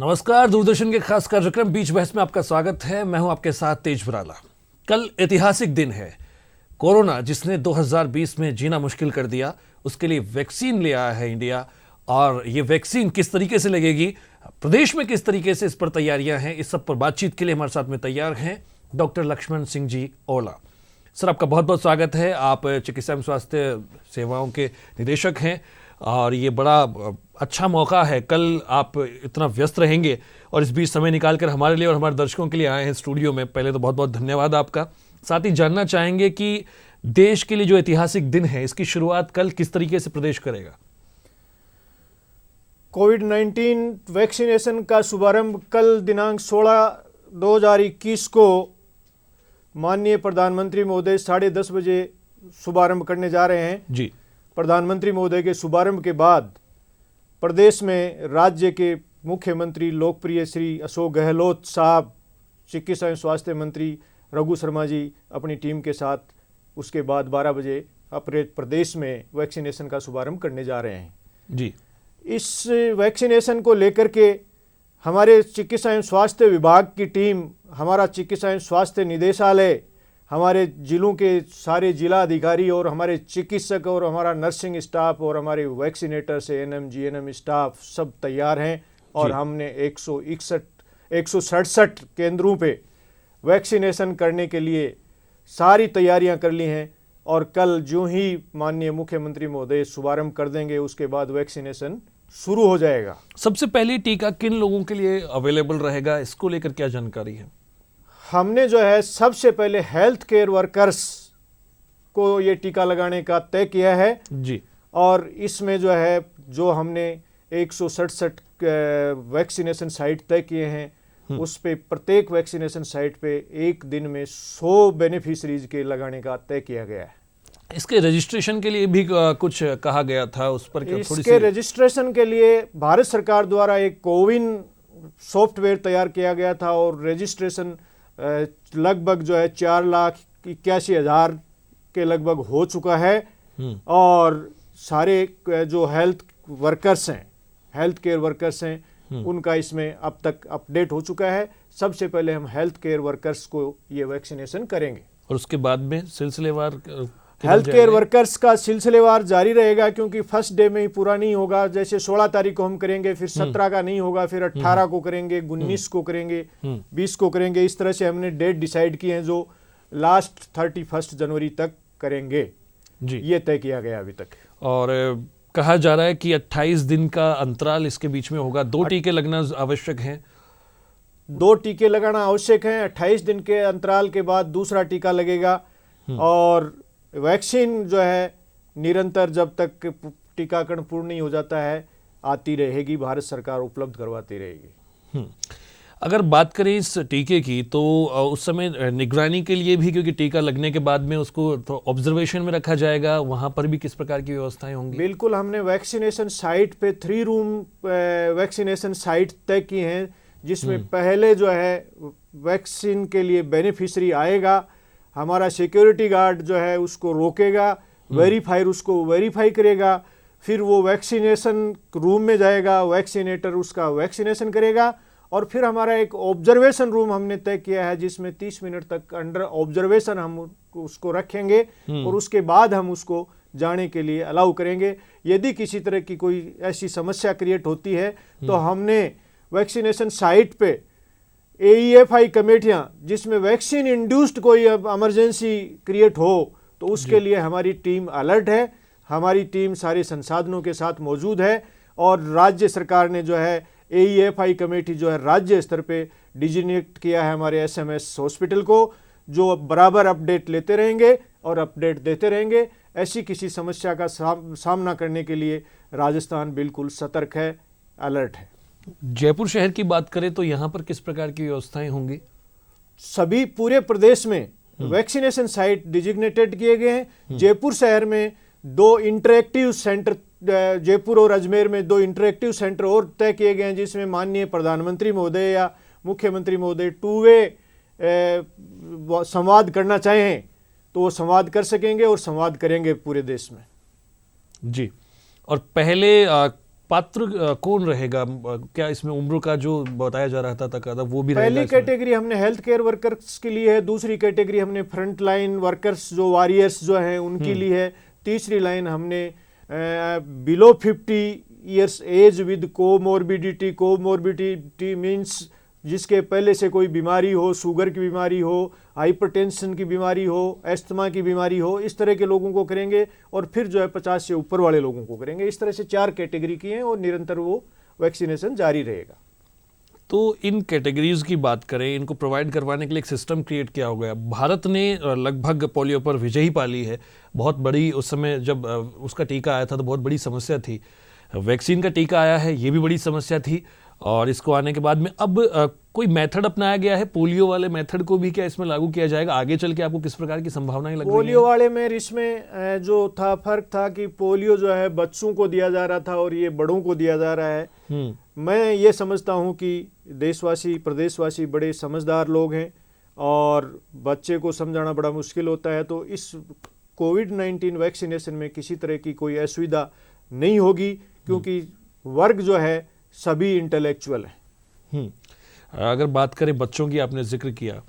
नमस्कार, दूरदर्शन के खास कार्यक्रम बीच बहस में आपका स्वागत है। मैं हूं आपके साथ तेज बराला। कल ऐतिहासिक दिन है। कोरोना जिसने 2020 में जीना मुश्किल कर दिया, उसके लिए वैक्सीन ले आया है इंडिया। और ये वैक्सीन किस तरीके से लगेगी, प्रदेश में किस तरीके से इस पर तैयारियां हैं, इस सब पर बातचीत के लिए हमारे साथ में तैयार हैं डॉक्टर लक्ष्मण सिंह जी ओला। सर, आपका बहुत बहुत स्वागत है। आप चिकित्सा एवं स्वास्थ्य सेवाओं के निदेशक हैं और ये बड़ा अच्छा मौका है। कल आप इतना व्यस्त रहेंगे और इस बीच समय निकालकर हमारे लिए और हमारे दर्शकों के लिए आए हैं स्टूडियो में। पहले तो बहुत बहुत धन्यवाद आपका। साथ ही जानना चाहेंगे कि देश के लिए जो ऐतिहासिक दिन है, इसकी शुरुआत कल किस तरीके से प्रदेश करेगा। कोविड-19 वैक्सीनेशन का शुभारंभ कल दिनांक 16/2021 को माननीय प्रधानमंत्री महोदय 10:30 बजे शुभारंभ करने जा रहे हैं। जी। प्रधानमंत्री महोदय के शुभारंभ के बाद प्रदेश में राज्य के मुख्यमंत्री लोकप्रिय श्री अशोक गहलोत साहब, चिकित्सा एवं स्वास्थ्य मंत्री रघु शर्मा जी अपनी टीम के साथ उसके बाद 12 बजे अपने प्रदेश में वैक्सीनेशन का शुभारंभ करने जा रहे हैं। जी। इस वैक्सीनेशन को लेकर के हमारे चिकित्सा एवं स्वास्थ्य विभाग की टीम, हमारा चिकित्सा एवं स्वास्थ्य निदेशालय, हमारे जिलों के सारे जिला अधिकारी और हमारे चिकित्सक और हमारा नर्सिंग स्टाफ और हमारे वैक्सीनेटर से एएनएम जीएनएम स्टाफ सब तैयार हैं। और हमने 167 केंद्रों पे वैक्सीनेशन करने के लिए सारी तैयारियां कर ली हैं। और कल जो ही माननीय मुख्यमंत्री महोदय शुभारंभ कर देंगे, उसके बाद वैक्सीनेशन शुरू हो जाएगा। सबसे पहले टीका किन लोगों के लिए अवेलेबल रहेगा, इसको लेकर क्या जानकारी है? हमने जो है सबसे पहले हेल्थ केयर वर्कर्स को ये टीका लगाने का तय किया है। जी। और इसमें जो है जो हमने 167 वैक्सीनेशन साइट तय किए हैं, उस पे प्रत्येक वैक्सीनेशन साइट पे एक दिन में 100 बेनिफिशरीज के लगाने का तय किया गया है। इसके रजिस्ट्रेशन के लिए भी कुछ कहा गया था, उस पर क्या थोड़ी इसके रजिस्ट्रेशन के लिए भारत सरकार द्वारा एक कोविन सॉफ्टवेयर तैयार किया गया था और रजिस्ट्रेशन लगभग जो है 4,81,000 के लगभग हो चुका है। और सारे जो हेल्थ वर्कर्स हैं, हेल्थ केयर वर्कर्स हैं, उनका इसमें अब तक अपडेट हो चुका है। सबसे पहले हम हेल्थ केयर वर्कर्स को ये वैक्सीनेशन करेंगे और उसके बाद में सिलसिलेवार हेल्थ केयर वर्कर्स का सिलसिलेवार जारी रहेगा, क्योंकि फर्स्ट डे में ही पूरा नहीं होगा। जैसे 16 तारीख को हम करेंगे, फिर 17 का नहीं होगा, फिर 18 को करेंगे, 19 को करेंगे, 20 को करेंगे। इस तरह से हमने डेट डिसाइड की है, जो लास्ट 31 जनवरी तक करेंगे। जी। ये तय किया गया अभी तक। और कहा जा रहा है कि 28 दिन का अंतराल इसके बीच में होगा। 2 टीके लगना आवश्यक हैं। 2 टीके लगाना आवश्यक हैं। 28 दिन के अंतराल के बाद दूसरा टीका लगेगा। और वैक्सीन जो है निरंतर जब तक टीकाकरण पूर्ण नहीं हो जाता है आती रहेगी, भारत सरकार उपलब्ध करवाती रहेगी। अगर बात करें इस टीके की, तो उस समय निगरानी के लिए भी, क्योंकि टीका लगने के बाद में उसको तो ऑब्जर्वेशन में रखा जाएगा, वहां पर भी किस प्रकार की व्यवस्थाएं होंगी? बिल्कुल, हमने वैक्सीनेशन साइट पे 3 रूम वैक्सीनेशन साइट तय की हैं, जिसमें पहले जो है वैक्सीन के लिए बेनिफिशरी आएगा, हमारा सिक्योरिटी गार्ड जो है उसको रोकेगा, वेरीफायर उसको वेरीफाई करेगा, फिर वो वैक्सीनेशन रूम में जाएगा, वैक्सीनेटर उसका वैक्सीनेशन करेगा। और फिर हमारा एक ऑब्जर्वेशन रूम हमने तय किया है, जिसमें 30 मिनट तक अंडर ऑब्जर्वेशन हम उसको रखेंगे और उसके बाद हम उसको जाने के लिए अलाउ करेंगे। यदि किसी तरह की कोई ऐसी समस्या क्रिएट होती है तो हमने वैक्सीनेशन साइट पे AEFI कमेटियां, जिसमें वैक्सीन इंड्यूस्ड कोई इमरजेंसी क्रिएट हो तो उसके लिए हमारी टीम अलर्ट है। हमारी टीम सारे संसाधनों के साथ मौजूद है। और राज्य सरकार ने जो है AEFI कमेटी जो है राज्य स्तर पे डिजिग्नेट किया है हमारे SMS हॉस्पिटल को, जो बराबर अपडेट लेते रहेंगे और अपडेट देते रहेंगे। ऐसी किसी समस्या का सामना करने के लिए राजस्थान बिल्कुल सतर्क है, अलर्ट है। जयपुर शहर की बात करें तो यहाँ पर किस प्रकार की व्यवस्थाएं होंगी? सभी पूरे प्रदेश में वैक्सीनेशन साइट डिजिग्नेटेड किए गए हैं। जयपुर शहर में 2 इंटरेक्टिव सेंटर, जयपुर और अजमेर में 2 इंटरेक्टिव सेंटर और तय किए गए हैं, जिसमें माननीय प्रधानमंत्री महोदय या मुख्यमंत्री महोदय 2 वे संवाद करना चाहें तो वो संवाद कर सकेंगे और संवाद करेंगे पूरे देश में। जी। और पहले पात्र कौन रहेगा? क्या इसमें उम्र का जो बताया जा रहा था वो भी रहेगा? पहली कैटेगरी हमने हेल्थ केयर वर्कर्स के लिए है, दूसरी कैटेगरी हमने फ्रंट लाइन वर्कर्स जो वॉरियर्स जो हैं उनके लिए है, तीसरी लाइन हमने below 50 years age with comorbidity means जिसके पहले से कोई बीमारी हो, शुगर की बीमारी हो, हाइपरटेंशन की बीमारी हो, अस्थमा की बीमारी हो, इस तरह के लोगों को करेंगे, और फिर जो है 50 से ऊपर वाले लोगों को करेंगे। इस तरह से 4 कैटेगरी की हैं और निरंतर वो वैक्सीनेशन जारी रहेगा। तो इन कैटेगरीज की बात करें, इनको प्रोवाइड करवाने के लिए एक सिस्टम क्रिएट किया हो गया। भारत ने लगभग पोलियो पर विजय ही पाली है। बहुत बड़ी उस समय जब उसका टीका आया था तो बहुत बड़ी समस्या थी। वैक्सीन का टीका आया है, ये भी बड़ी समस्या थी, और इसको आने के बाद में अब कोई मेथड अपनाया गया है। पोलियो वाले मेथड को भी क्या इसमें लागू किया जाएगा? आगे चल के आपको किस प्रकार की संभावनाएं लग रही हैं? पोलियो वाले में इसमें जो था फर्क था कि पोलियो जो है बच्चों को दिया जा रहा था और ये बड़ों को दिया जा रहा है। मैं ये समझता हूँ कि देशवासी, प्रदेशवासी बड़े समझदार लोग हैं और बच्चे को समझाना बड़ा मुश्किल होता है, तो इस कोविड-19 वैक्सीनेशन में किसी तरह की कोई असुविधा नहीं होगी, क्योंकि वर्ग जो है सभी इंटेलेक्चुअल हैं। अगर बात करें बच्चों की, आपने जिक्र किया,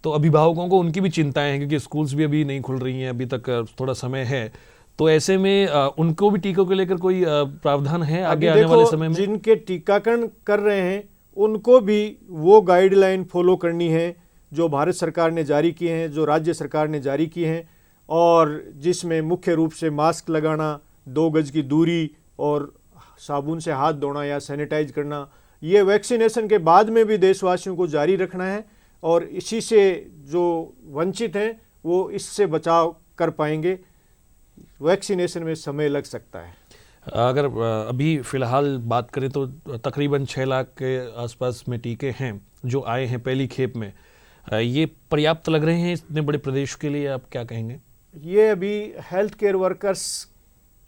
तो अभिभावकों को उनकी भी चिंताएं हैं, क्योंकि स्कूल्स भी अभी नहीं खुल रही हैं, अभी तक थोड़ा समय है। तो ऐसे में उनको भी टीकों को लेकर कोई प्रावधान है आगे आने वाले समय में? जिनके टीकाकरण कर रहे हैं उनको भी वो गाइडलाइन फॉलो करनी है जो भारत सरकार ने जारी किए हैं, जो राज्य सरकार ने जारी किए हैं, और जिसमें मुख्य रूप से मास्क लगाना, 2 गज की दूरी और साबुन से हाथ धोना या सैनिटाइज करना, ये वैक्सीनेशन के बाद में भी देशवासियों को जारी रखना है, और इसी से जो वंचित हैं वो इससे बचाव कर पाएंगे। वैक्सीनेशन में समय लग सकता है। अगर अभी फ़िलहाल बात करें तो तकरीबन 6 लाख के आसपास में टीके हैं जो आए हैं पहली खेप में। ये पर्याप्त लग रहे हैं इतने बड़े प्रदेश के लिए? आप क्या कहेंगे? ये अभी हेल्थ केयर वर्कर्स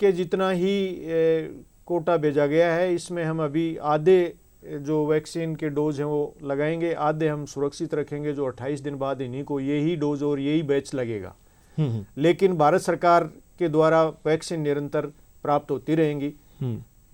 के जितना ही कोटा भेजा गया है, इसमें हम अभी आधे जो वैक्सीन के डोज हैं वो लगाएंगे, आधे हम सुरक्षित रखेंगे, जो 28 दिन बाद इन्हीं को यही डोज और यही बैच लगेगा। लेकिन भारत सरकार के द्वारा वैक्सीन निरंतर प्राप्त होती रहेंगी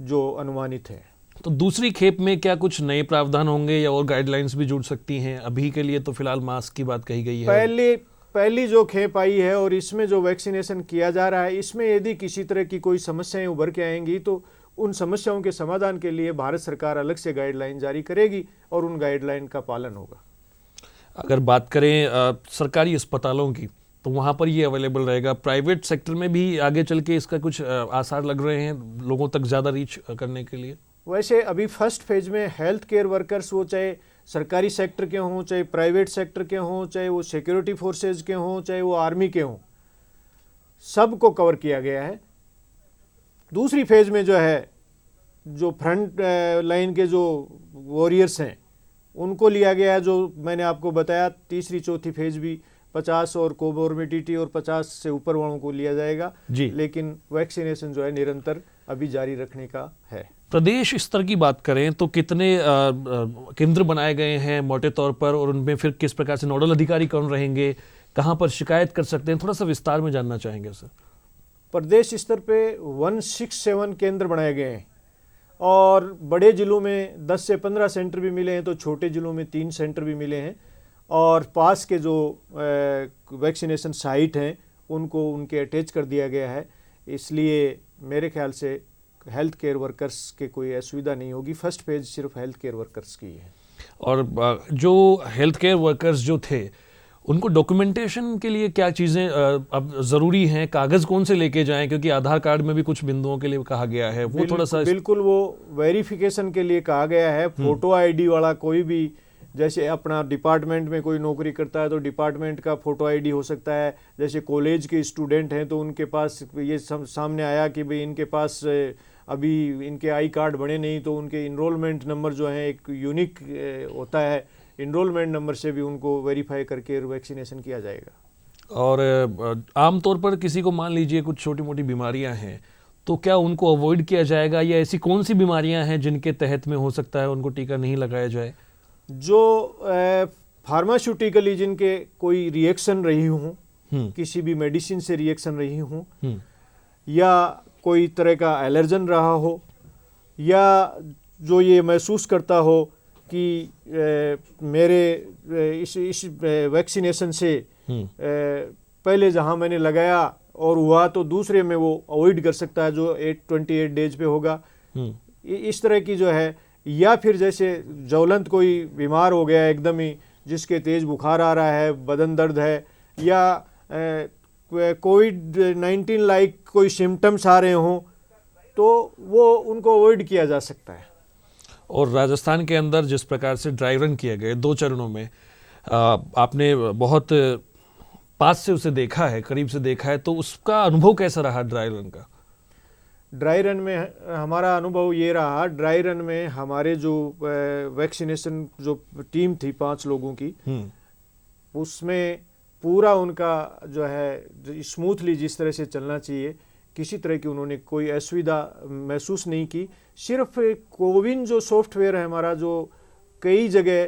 जो अनुमानित है। तो दूसरी खेप में क्या कुछ नए प्रावधान होंगे या और गाइडलाइंस भी जुड़ सकती हैं? अभी के लिए तो फिलहाल मास्क की बात कही गई है। पहली जो खेप आई है और इसमें जो वैक्सीनेशन किया जा रहा है, इसमें यदि किसी तरह की कोई समस्याएं उभर के आएंगी तो उन समस्याओं के समाधान के लिए भारत सरकार अलग से गाइडलाइन जारी करेगी और उन गाइडलाइन का पालन होगा। अगर बात करें सरकारी अस्पतालों की, तो वहाँ पर ये अवेलेबल रहेगा। प्राइवेट सेक्टर में भी आगे चल के इसका कुछ आसार लग रहे हैं लोगों तक ज़्यादा रीच करने के लिए? वैसे अभी फर्स्ट फेज में हेल्थ केयर वर्कर्स, वो चाहे सरकारी सेक्टर के हों, चाहे प्राइवेट सेक्टर के हों, चाहे वो सिक्योरिटी फोर्सेज के हों, चाहे वो आर्मी के हों, सबको कवर किया गया है। दूसरी फेज में जो है, जो फ्रंट लाइन के जो वॉरियर्स हैं उनको लिया गया है, जो मैंने आपको बताया। तीसरी चौथी फेज भी 50 और कोमोर्बिडिटी और 50 से ऊपर वालों को लिया जाएगा जी। लेकिन वैक्सीनेशन जो है निरंतर अभी जारी रखने का है। प्रदेश स्तर की बात करें तो कितने केंद्र बनाए गए हैं मोटे तौर पर, और उनमें फिर किस प्रकार से नोडल अधिकारी कौन रहेंगे, कहां पर शिकायत कर सकते हैं? थोड़ा सा विस्तार में जानना चाहेंगे सर। प्रदेश स्तर पे 167 केंद्र बनाए गए हैं और बड़े जिलों में 10 से 15 सेंटर भी मिले हैं, तो छोटे जिलों में 3 सेंटर भी मिले हैं, और पास के जो वैक्सीनेशन साइट हैं उनको उनके अटैच कर दिया गया है। इसलिए मेरे ख्याल से हेल्थ केयर वर्कर्स के कोई असुविधा नहीं होगी। फर्स्ट फेज सिर्फ हेल्थ केयर वर्कर्स की है। और जो हेल्थ केयर वर्कर्स जो थे उनको डॉक्यूमेंटेशन के लिए क्या चीज़ें अब ज़रूरी हैं? कागज़ कौन से लेके जाएं? क्योंकि आधार कार्ड में भी कुछ बिंदुओं के लिए कहा गया है, वो थोड़ा सा बिल्कुल वो वेरिफिकेशन के लिए कहा गया है। फोटो आईडी वाला कोई भी, जैसे अपना डिपार्टमेंट में कोई नौकरी करता है तो डिपार्टमेंट का फोटो आईडी हो सकता है। जैसे कॉलेज के स्टूडेंट हैं तो उनके पास ये सामने आया कि भाई इनके पास अभी इनके आई कार्ड बने नहीं, तो उनके इनरोलमेंट नंबर जो है एक यूनिक होता है, इनरोलमेंट नंबर से भी उनको वेरीफाई करके वैक्सीनेशन किया जाएगा। और आमतौर पर किसी को मान लीजिए कुछ छोटी मोटी बीमारियां हैं, तो क्या उनको अवॉइड किया जाएगा, या ऐसी कौन सी बीमारियां हैं जिनके तहत में हो सकता है उनको टीका नहीं लगाया जाए? जो फार्मास्यूटिकली जिनके कोई रिएक्शन रही हों, किसी भी मेडिसिन से रिएक्शन रही हों, या कोई तरह का एलर्जन रहा हो, या जो ये महसूस करता हो कि मेरे इस वैक्सीनेशन से पहले जहां मैंने लगाया और हुआ तो दूसरे में वो अवॉइड कर सकता है जो 28 डेज पे होगा। इस तरह की जो है, या फिर जैसे ज्वलंत कोई बीमार हो गया एकदम ही, जिसके तेज बुखार आ रहा है, बदन दर्द है, या कोविड-19 लाइक कोई सिम्टम्स आ रहे हों, तो वो उनको अवॉइड किया जा सकता है। और राजस्थान के अंदर जिस प्रकार से ड्राई रन किए गए 2 चरणों में, आपने बहुत पास से उसे देखा है, करीब से देखा है, तो उसका अनुभव कैसा रहा ड्राई रन का? ड्राई रन में हमारा अनुभव ये रहा, ड्राई रन में हमारे जो वैक्सीनेशन जो टीम थी 5 लोगों की, उसमें पूरा उनका जो है स्मूथली जिस तरह से चलना चाहिए, किसी तरह की उन्होंने कोई असुविधा महसूस नहीं की। सिर्फ कोविन जो सॉफ्टवेयर है हमारा, जो कई जगह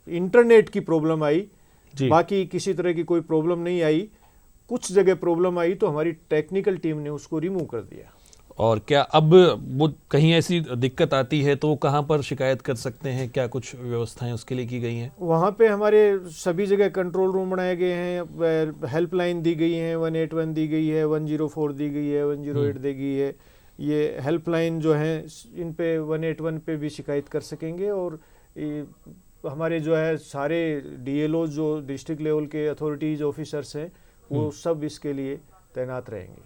इंटरनेट की प्रॉब्लम आई, बाकी किसी तरह की कोई प्रॉब्लम नहीं आई। कुछ जगह प्रॉब्लम आई तो हमारी टेक्निकल टीम ने उसको रिमूव कर दिया। और क्या अब वो कहीं ऐसी दिक्कत आती है तो कहाँ पर शिकायत कर सकते हैं? क्या कुछ व्यवस्थाएं उसके लिए की गई हैं? वहाँ पे हमारे सभी जगह कंट्रोल रूम बनाए गए हैं, हेल्पलाइन दी गई हैं, 181 दी गई है, 104 दी गई है, 108 दी गई है। ये हेल्पलाइन जो हैं इन पे 181 पे भी शिकायत कर सकेंगे। और हमारे जो है सारे डीएलओ जो डिस्ट्रिक्ट लेवल के अथॉरिटीज ऑफिसर्स हैं, वो सब इसके लिए तैनात रहेंगे।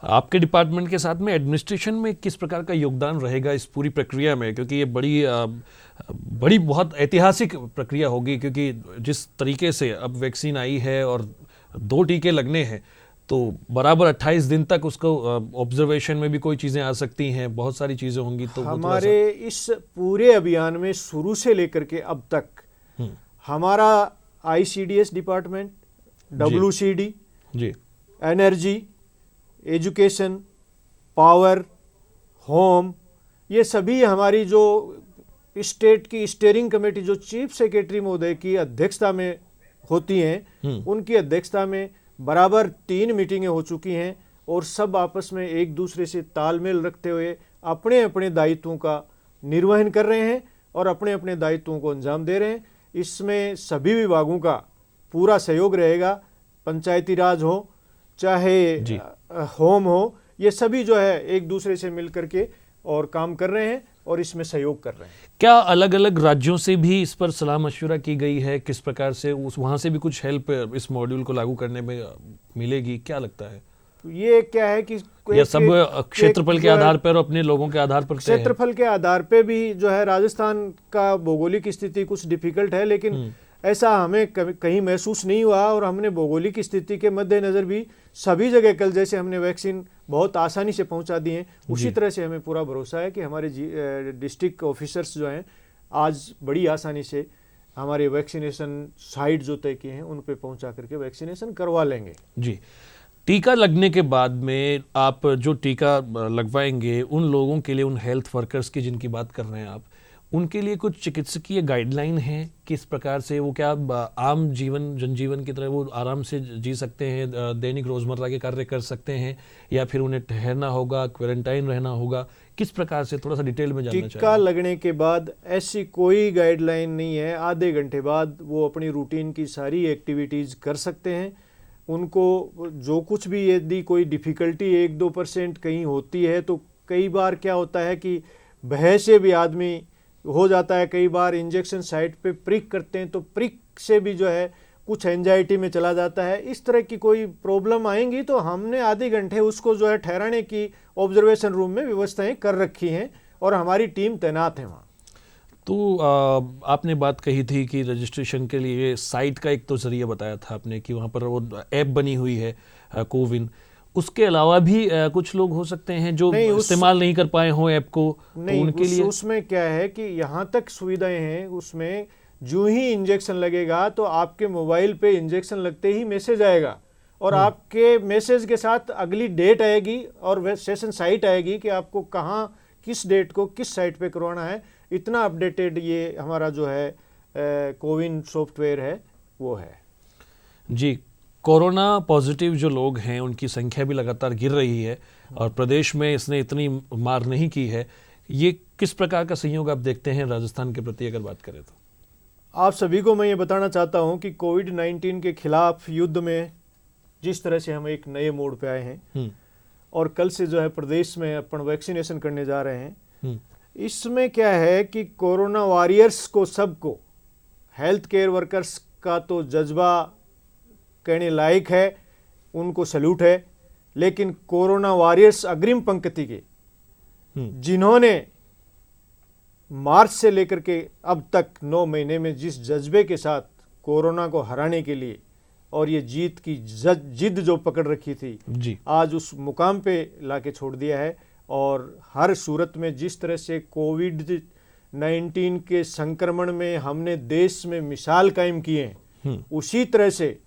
आपके डिपार्टमेंट के साथ में एडमिनिस्ट्रेशन में किस प्रकार का योगदान रहेगा इस पूरी प्रक्रिया में? क्योंकि ये बड़ी बहुत ऐतिहासिक प्रक्रिया होगी, क्योंकि जिस तरीके से अब वैक्सीन आई है और 2 टीके लगने हैं, तो बराबर 28 दिन तक उसको ऑब्जर्वेशन में भी कोई चीज़ें आ सकती हैं, बहुत सारी चीज़ें होंगी। तो हमारे इस पूरे अभियान में शुरू से लेकर के अब तक हमारा ICDS department, WCD, energy, education, power, home, ये सभी हमारी जो स्टेट की स्टीयरिंग कमेटी जो चीफ सेक्रेटरी महोदय की अध्यक्षता में होती हैं, उनकी अध्यक्षता में बराबर 3 मीटिंगें हो चुकी हैं और सब आपस में एक दूसरे से तालमेल रखते हुए अपने अपने दायित्वों का निर्वहन कर रहे हैं और अपने अपने दायित्वों को अंजाम दे रहे हैं। इसमें सभी विभागों का पूरा सहयोग रहेगा, पंचायती राज हो चाहे होम हो, ये सभी जो है एक दूसरे से मिल करके और काम कर रहे हैं और इसमें सहयोग कर रहे हैं। क्या अलग अलग राज्यों से भी इस पर सलाह मशवरा की गई है? किस प्रकार से वहाँ से भी कुछ हेल्प इस मॉड्यूल को लागू करने में मिलेगी? क्या लगता है? ये क्या है कि या सब क्षेत्रफल के आधार पर, अपने लोगों के आधार पर? क्षेत्रफल के आधार पे भी जो है, राजस्थान का भौगोलिक स्थिति कुछ डिफिकल्ट है, लेकिन ऐसा हमें कहीं महसूस नहीं हुआ। और हमने भौगोलिक स्थिति के मद्देनजर भी सभी जगह कल जैसे हमने वैक्सीन बहुत आसानी से पहुंचा दी है, उसी तरह से हमें पूरा भरोसा है कि हमारे डिस्ट्रिक्ट ऑफिसर्स जो हैं आज बड़ी आसानी से हमारे वैक्सीनेशन साइट जो तय किए हैं उन पे पहुंचा करके वैक्सीनेशन करवा लेंगे। जी, टीका लगने के बाद में आप जो टीका लगवाएंगे उन लोगों के लिए, उन हेल्थ वर्कर्स की जिनकी बात कर रहे हैं आप, उनके लिए कुछ चिकित्सकीय गाइडलाइन है? किस प्रकार से वो क्या आम जीवन, जनजीवन की तरह वो आराम से जी सकते हैं, दैनिक रोजमर्रा के कार्य कर सकते हैं, या फिर उन्हें ठहरना होगा, क्वारंटाइन रहना होगा? किस प्रकार से, थोड़ा सा डिटेल में जानना चाहिए। टीका लगने के बाद ऐसी कोई गाइडलाइन नहीं है। आधे घंटे बाद वो अपनी रूटीन की सारी एक्टिविटीज कर सकते हैं। उनको जो कुछ भी यदि कोई डिफिकल्टी 1-2% कहीं होती है, तो कई बार क्या होता है कि भय से भी आदमी हो जाता है। कई बार इंजेक्शन साइट पे प्रिक करते हैं तो प्रिक से भी जो है कुछ एंजाइटी में चला जाता है। इस तरह की कोई प्रॉब्लम आएंगी तो हमने आधे घंटे उसको जो है ठहराने की ऑब्जर्वेशन रूम में व्यवस्थाएं कर रखी हैं और हमारी टीम तैनात है वहाँ। तो आपने बात कही थी कि रजिस्ट्रेशन के लिए साइट का एक तो जरिया बताया था आपने कि वहाँ पर वो ऐप बनी हुई है कोविन, उसके अलावा भी कुछ लोग हो सकते हैं जो इस्तेमाल नहीं कर पाए हों ऐप को, नहीं, तो उनके लिए उसमें क्या है कि यहाँ तक सुविधाएं हैं। उसमें जो ही इंजेक्शन लगेगा तो आपके मोबाइल पे इंजेक्शन लगते ही मैसेज आएगा और आपके मैसेज के साथ अगली डेट आएगी और सेशन साइट आएगी कि आपको कहाँ, किस डेट को किस साइट पे करवाना है। इतना अपडेटेड ये हमारा जो है कोविन सॉफ्टवेयर है वो है। जी, कोरोना पॉजिटिव जो लोग हैं उनकी संख्या भी लगातार गिर रही है और प्रदेश में इसने इतनी मार नहीं की है। ये किस प्रकार का संयोग आप देखते हैं राजस्थान के प्रति अगर बात करें तो? आप सभी को मैं ये बताना चाहता हूं कि कोविड-19 के खिलाफ युद्ध में जिस तरह से हम एक नए मोड़ पे आए हैं और कल से जो है प्रदेश में अपन वैक्सीनेशन करने जा रहे हैं, इसमें क्या है कि कोरोना वॉरियर्स को, सबको, हेल्थ केयर वर्कर्स का तो जज्बा कहने लायक है, उनको सैल्यूट है, लेकिन कोरोना वॉरियर्स अग्रिम पंक्ति के जिन्होंने मार्च से लेकर के अब तक 9 महीने में जिस जज्बे के साथ कोरोना को हराने के लिए और ये जीत की जिद जो पकड़ रखी थी जी, आज उस मुकाम पे लाके छोड़ दिया है। और हर सूरत में जिस तरह से कोविड-19 के संक्रमण में हमने देश में मिसाल कायम किए हैं, उसी तरह से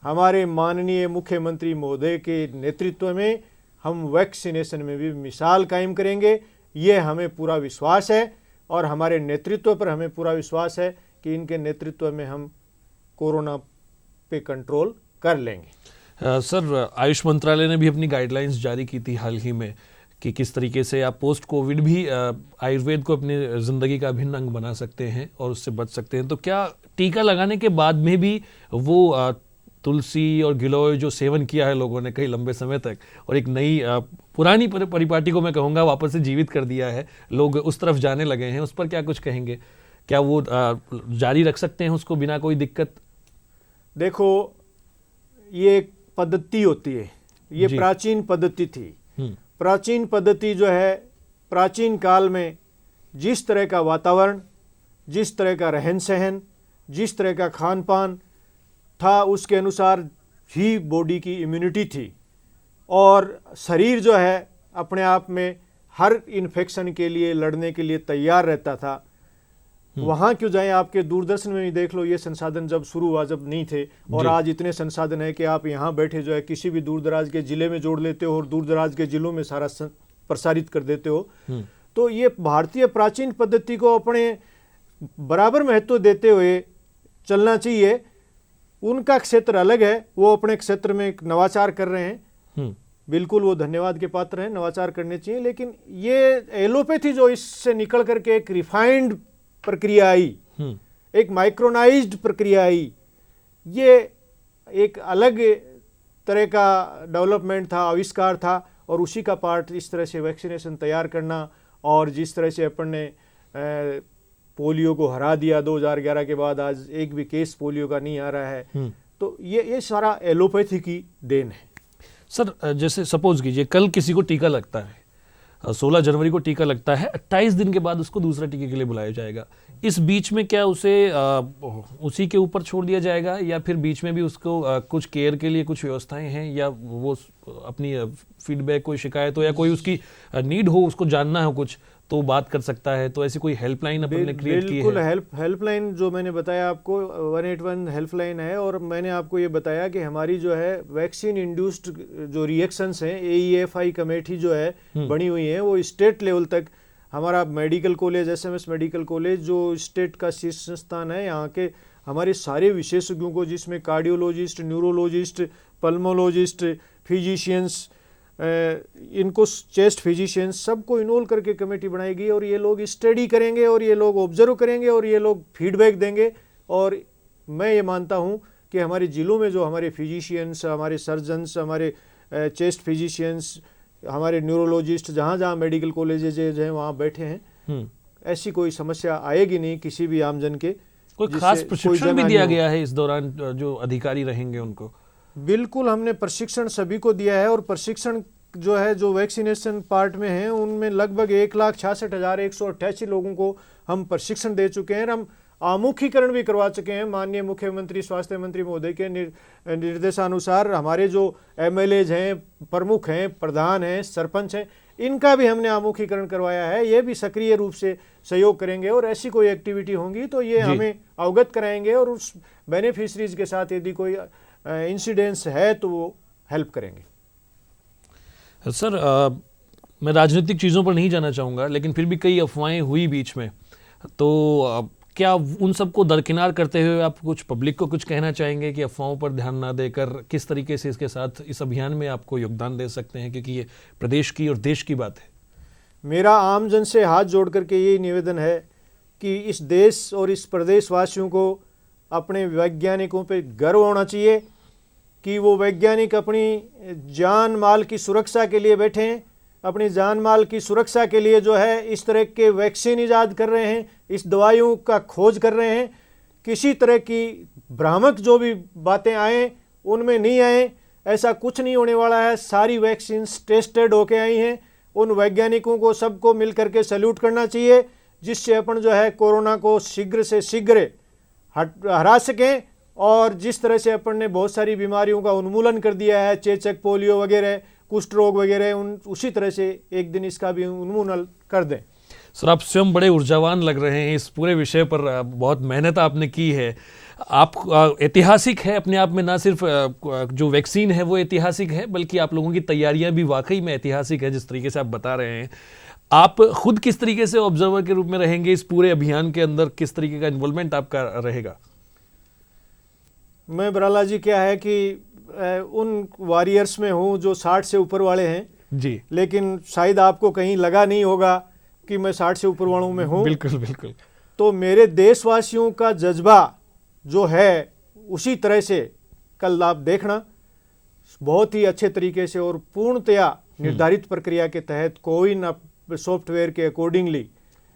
हमारे माननीय मुख्यमंत्री महोदय के नेतृत्व में हम वैक्सीनेशन में भी मिसाल कायम करेंगे। ये हमें पूरा विश्वास है और हमारे नेतृत्व पर हमें पूरा विश्वास है कि इनके नेतृत्व में हम कोरोना पे कंट्रोल कर लेंगे। सर, आयुष मंत्रालय ने भी अपनी गाइडलाइंस जारी की थी हाल ही में कि किस तरीके से आप पोस्ट कोविड भी आयुर्वेद को अपनी ज़िंदगी का अभिन्न अंग बना सकते हैं और उससे बच सकते हैं। तो क्या टीका लगाने के बाद में भी वो तुलसी और गिलोय जो सेवन किया है लोगों ने कई लंबे समय तक और एक नई पुरानी परिपाटी को मैं कहूँगा वापस से जीवित कर दिया है, लोग उस तरफ जाने लगे हैं, उस पर क्या कुछ कहेंगे? क्या वो जारी रख सकते हैं उसको बिना कोई दिक्कत? देखो, ये एक पद्धति होती है, ये प्राचीन पद्धति थी। प्राचीन पद्धति जो है, प्राचीन काल में जिस तरह का वातावरण, जिस तरह का रहन सहन, जिस तरह का खान पान था, उसके अनुसार ही बॉडी की इम्यूनिटी थी और शरीर जो है अपने आप में हर इन्फेक्शन के लिए लड़ने के लिए तैयार रहता था। वहाँ क्यों जाएं, आपके दूरदर्शन में भी देख लो, ये संसाधन जब शुरू हुआ जब नहीं थे, और आज इतने संसाधन है कि आप यहाँ बैठे जो है किसी भी दूर दराज के जिले में जोड़ लेते हो और दूर दराज के जिलों में सारा प्रसारित कर देते हो। तो ये भारतीय प्राचीन पद्धति को अपने बराबर महत्व देते हुए चलना चाहिए। उनका क्षेत्र अलग है, वो अपने क्षेत्र में एक नवाचार कर रहे हैं, बिल्कुल वो धन्यवाद के पात्र हैं, नवाचार करने चाहिए। लेकिन ये एलोपैथी जो इससे निकल करके एक रिफाइंड प्रक्रिया आई, एक माइक्रोनाइज्ड प्रक्रिया आई, ये एक अलग तरह का डेवलपमेंट था, आविष्कार था और उसी का पार्ट इस तरह से वैक्सीनेशन तैयार करना। और जिस तरह से अपन ने पोलियो को हरा दिया 2011 के बाद, आज एक भी केस पोलियो का नहीं आ रहा है, तो ये सारा एलोपैथी की देन है। सर, जैसे सपोज कीजिए कल किसी को टीका लगता है, 16 जनवरी को टीका लगता है, 28 दिन के बाद उसको दूसरा टीके के लिए बुलाया जाएगा। इस बीच में क्या उसे उसी के ऊपर छोड़ दिया जाएगा या फिर बीच में भी उसको कुछ केयर के लिए कुछ व्यवस्थाएं हैं, या वो अपनी फीडबैक, कोई शिकायत हो या कोई उसकी नीड हो, उसको जानना हो कुछ, तो बात कर सकता है? तो ऐसी कोई हेल्पलाइन अपन ने क्रिएट की है? बिल्कुल, हेल्पलाइन जो मैंने बताया आपको 181 हेल्पलाइन है। और मैंने आपको ये बताया कि हमारी जो है वैक्सीन इंड्यूस्ड जो रिएक्शंस हैं, AEFI कमेटी जो है बनी हुई है, वो स्टेट लेवल तक हमारा medical college, SMS medical college जो स्टेट का शीर्ष संस्थान है, यहाँ के हमारे सारे विशेषज्ञों को, जिसमें कार्डियोलॉजिस्ट, न्यूरोलॉजिस्ट, पल्मोलॉजिस्ट, फिजिशियंस, इनको चेस्ट फिजिशियंस, सबको इन्वॉल्व करके कमेटी बनाएगी और ये लोग स्टडी करेंगे और ये लोग ऑब्जर्व करेंगे और ये लोग फीडबैक देंगे। और मैं ये मानता हूँ कि हमारे ज़िलों में जो हमारे फिजिशियंस, हमारे सर्जन्स, हमारे चेस्ट फिजिशियंस, हमारे न्यूरोलॉजिस्ट, जहाँ जहाँ मेडिकल कॉलेजेज हैं वहाँ बैठे हैं, ऐसी कोई समस्या आएगी नहीं किसी भी आमजन के। कोई खास प्रशिक्षण भी दिया गया है इस दौरान जो अधिकारी रहेंगे उनको? बिल्कुल, हमने प्रशिक्षण सभी को दिया है और प्रशिक्षण जो है, जो वैक्सीनेशन पार्ट में है, उनमें लगभग 1,66,188 लोगों को हम प्रशिक्षण दे चुके हैं। हम आमुखीकरण भी करवा चुके हैं। माननीय मुख्यमंत्री स्वास्थ्य मंत्री महोदय के निर्देशानुसार हमारे जो MLAs हैं, प्रमुख हैं, प्रधान हैं, सरपंच हैं, इनका भी हमने आमुखीकरण करवाया है। ये भी सक्रिय रूप से सहयोग करेंगे और ऐसी कोई एक्टिविटी होंगी तो ये हमें अवगत कराएंगे और उस बेनिफिशरीज के साथ यदि कोई इंसिडेंस है तो वो हेल्प करेंगे। सर, मैं राजनीतिक चीज़ों पर नहीं जाना चाहूँगा, लेकिन फिर भी कई अफवाहें हुई बीच में, तो क्या उन सबको दरकिनार करते हुए आप कुछ पब्लिक को कुछ कहना चाहेंगे कि अफवाहों पर ध्यान ना देकर किस तरीके से इसके साथ इस अभियान में आपको योगदान दे सकते हैं, क्योंकि ये प्रदेश की और देश की बात है। मेरा आम जन से हाथ जोड़ करके यही निवेदन है कि इस देश और इस प्रदेशवासियों को अपने वैज्ञानिकों पे गर्व होना चाहिए कि वो वैज्ञानिक अपनी जान माल की सुरक्षा के लिए बैठे हैं, अपनी जान माल की सुरक्षा के लिए जो है इस तरह के वैक्सीन ईजाद कर रहे हैं, इस दवाइयों का खोज कर रहे हैं। किसी तरह की भ्रामक जो भी बातें आए उनमें नहीं आए, ऐसा कुछ नहीं होने वाला है। सारी वैक्सीन टेस्टेड होके आई हैं। उन वैज्ञानिकों को सबको मिल करके सैल्यूट करना चाहिए, जिससे अपन जो है कोरोना को शीघ्र से शीघ्र हरा सकें। और जिस तरह से अपन ने बहुत सारी बीमारियों का उन्मूलन कर दिया है, चेचक, पोलियो वगैरह, कुष्ठ रोग वगैरह, उसी तरह से एक दिन इसका भी उन्मूलन कर दें। सर, आप स्वयं बड़े ऊर्जावान लग रहे हैं। इस पूरे विषय पर बहुत मेहनत आपने की है। आप ऐतिहासिक है अपने आप में, ना सिर्फ जो वैक्सीन है वो ऐतिहासिक है, बल्कि आप लोगों की तैयारियां भी वाकई में ऐतिहासिक है, जिस तरीके से आप बता रहे हैं। आप खुद किस तरीके से ऑब्जर्वर के रूप में रहेंगे इस पूरे अभियान के अंदर, किस तरीके का इन्वॉल्वमेंट आपका रहेगा? मैं बराला जी, क्या है कि उन वॉरियर्स में हूँ जो 60 से ऊपर वाले हैं जी, लेकिन शायद आपको कहीं लगा नहीं होगा कि मैं 60 से ऊपर वालों में हूँ। बिल्कुल बिल्कुल। तो मेरे देशवासियों का जज्बा जो है उसी तरह से कल आप देखना, बहुत ही अच्छे तरीके से और पूर्णतया निर्धारित प्रक्रिया के तहत कोविन सॉफ्टवेयर के अकॉर्डिंगली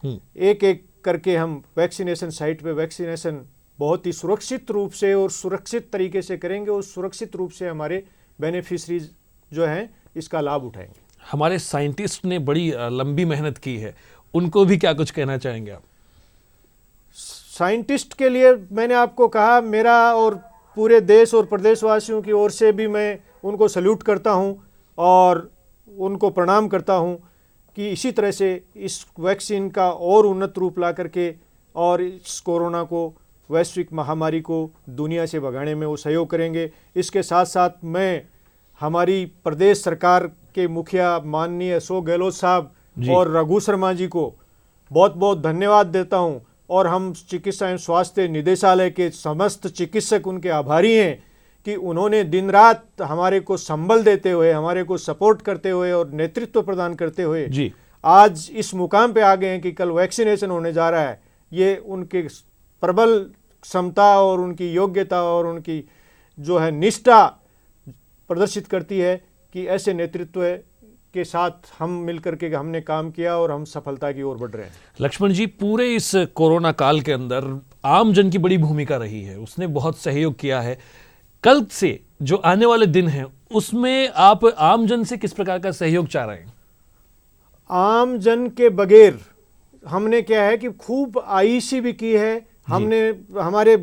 एक एक करके हम वैक्सीनेशन साइट पे वैक्सीनेशन बहुत ही सुरक्षित रूप से और सुरक्षित तरीके से करेंगे और सुरक्षित रूप से हमारे बेनिफिशरीज जो हैं इसका लाभ उठाएंगे। हमारे साइंटिस्ट ने बड़ी लंबी मेहनत की है, उनको भी क्या कुछ कहना चाहेंगे आप? साइंटिस्ट के लिए मैंने आपको कहा, मेरा और पूरे देश और प्रदेशवासियों की ओर से भी मैं उनको सल्यूट करता हूं और उनको प्रणाम करता हूं कि इसी तरह से इस वैक्सीन का और उन्नत रूप ला करके और इस कोरोना को, वैश्विक महामारी को दुनिया से भगाने में वो सहयोग करेंगे। इसके साथ साथ मैं हमारी प्रदेश सरकार के मुखिया माननीय अशोक गहलोत साहब और रघु शर्मा जी को बहुत बहुत धन्यवाद देता हूं और हम चिकित्सा एवं स्वास्थ्य निदेशालय के समस्त चिकित्सक उनके आभारी हैं कि उन्होंने दिन रात हमारे को संबल देते हुए, हमारे को सपोर्ट करते हुए और नेतृत्व प्रदान करते हुए जी आज इस मुकाम पे आ गए हैं कि कल वैक्सीनेशन होने जा रहा है। ये उनके प्रबल क्षमता और उनकी योग्यता और उनकी जो है निष्ठा प्रदर्शित करती है कि ऐसे नेतृत्व के साथ हम मिलकर के हमने काम किया और हम सफलता की ओर बढ़ रहे हैं। लक्ष्मण जी, पूरे इस कोरोना काल के अंदर आम जन की बड़ी भूमिका रही है, उसने बहुत सहयोग किया है। कल से जो आने वाले दिन हैं उसमें आप आम जन से किस प्रकार का सहयोग चाह रहे हैं? आम जन के बगैर हमने क्या है कि खूब आईसी भी की है। हमने हमारे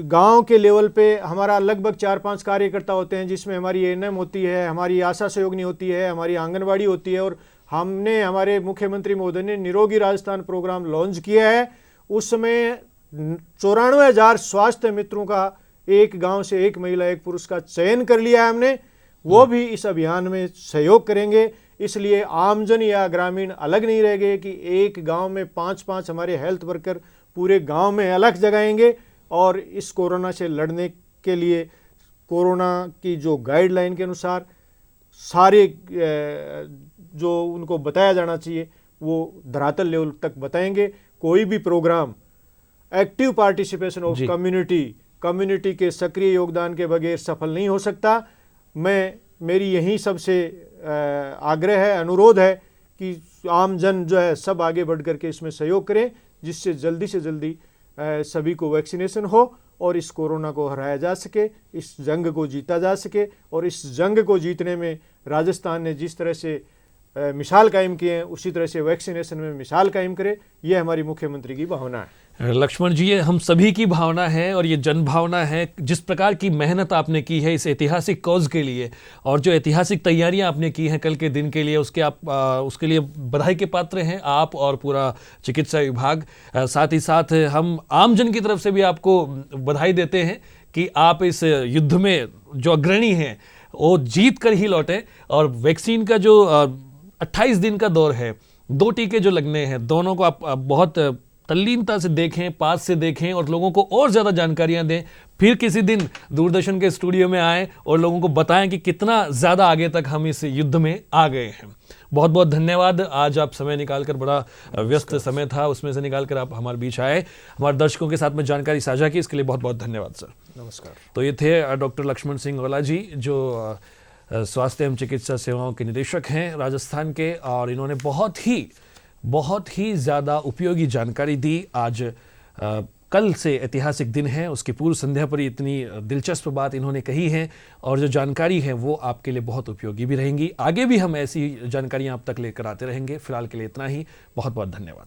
गांव के लेवल पे हमारा लगभग 4-5 कार्यकर्ता होते हैं, जिसमें हमारी एएनएम होती है, हमारी आशा सहयोगिनी होती है, हमारी आंगनवाड़ी होती है और हमने हमारे मुख्यमंत्री महोदय ने निरोगी राजस्थान प्रोग्राम लॉन्च किया है। उस समय 94,000 स्वास्थ्य मित्रों का, एक गांव से एक महिला एक पुरुष का चयन कर लिया है हमने। वो भी इस अभियान में सहयोग करेंगे। इसलिए आमजन या ग्रामीण अलग नहीं रह गए कि एक गांव में 5-5 हमारे हेल्थ वर्कर पूरे गांव में अलग जगाएंगे और इस कोरोना से लड़ने के लिए कोरोना की जो गाइडलाइन के अनुसार सारे जो उनको बताया जाना चाहिए वो धरातल लेवल तक बताएंगे। कोई भी programme active participation of community के सक्रिय योगदान के बगैर सफल नहीं हो सकता। मेरी यही सबसे आग्रह है, अनुरोध है कि आम जन जो है सब आगे बढ़ करके इसमें सहयोग करें, जिससे जल्दी से जल्दी सभी को वैक्सीनेशन हो और इस कोरोना को हराया जा सके, इस जंग को जीता जा सके। और इस जंग को जीतने में राजस्थान ने जिस तरह से मिसाल कायम किए हैं, उसी तरह से वैक्सीनेशन में मिसाल कायम करे, ये हमारी मुख्यमंत्री की भावना है। लक्ष्मण जी, ये हम सभी की भावना है और ये जन भावना है। जिस प्रकार की मेहनत आपने की है इस ऐतिहासिक कॉज के लिए और जो ऐतिहासिक तैयारियां आपने की हैं कल के दिन के लिए, उसके लिए बधाई के पात्र हैं आप और पूरा चिकित्सा विभाग। साथ ही साथ हम आम जन की तरफ से भी आपको बधाई देते हैं कि आप इस युद्ध में जो अग्रणी हैं वो जीत कर ही लौटे। और वैक्सीन का जो 28 दिन का दौर है, 2 टीके जो लगने हैं, दोनों को आप बहुत तल्लीनता से देखें, पास से देखें और लोगों को और ज़्यादा जानकारियां दें। फिर किसी दिन दूरदर्शन के स्टूडियो में आएँ और लोगों को बताएं कि कितना ज़्यादा आगे तक हम इस युद्ध में आ गए हैं। बहुत बहुत धन्यवाद। आज आप समय निकालकर, बड़ा व्यस्त समय था उसमें से निकालकर आप हमारे बीच आए, हमारे दर्शकों के साथ में जानकारी साझा की, इसके लिए बहुत बहुत धन्यवाद सर। नमस्कार। तो ये थे डॉक्टर लक्ष्मण सिंह गोला जी, जो स्वास्थ्य एवं चिकित्सा सेवाओं के निदेशक हैं राजस्थान के, और इन्होंने बहुत ही ज़्यादा उपयोगी जानकारी दी। आज कल से ऐतिहासिक दिन है, उसकी पूर्व संध्या पर इतनी दिलचस्प बात इन्होंने कही है, और जो जानकारी है वो आपके लिए बहुत उपयोगी भी रहेंगी। आगे भी हम ऐसी जानकारियां आप तक लेकर आते रहेंगे। फिलहाल के लिए इतना ही। बहुत बहुत धन्यवाद।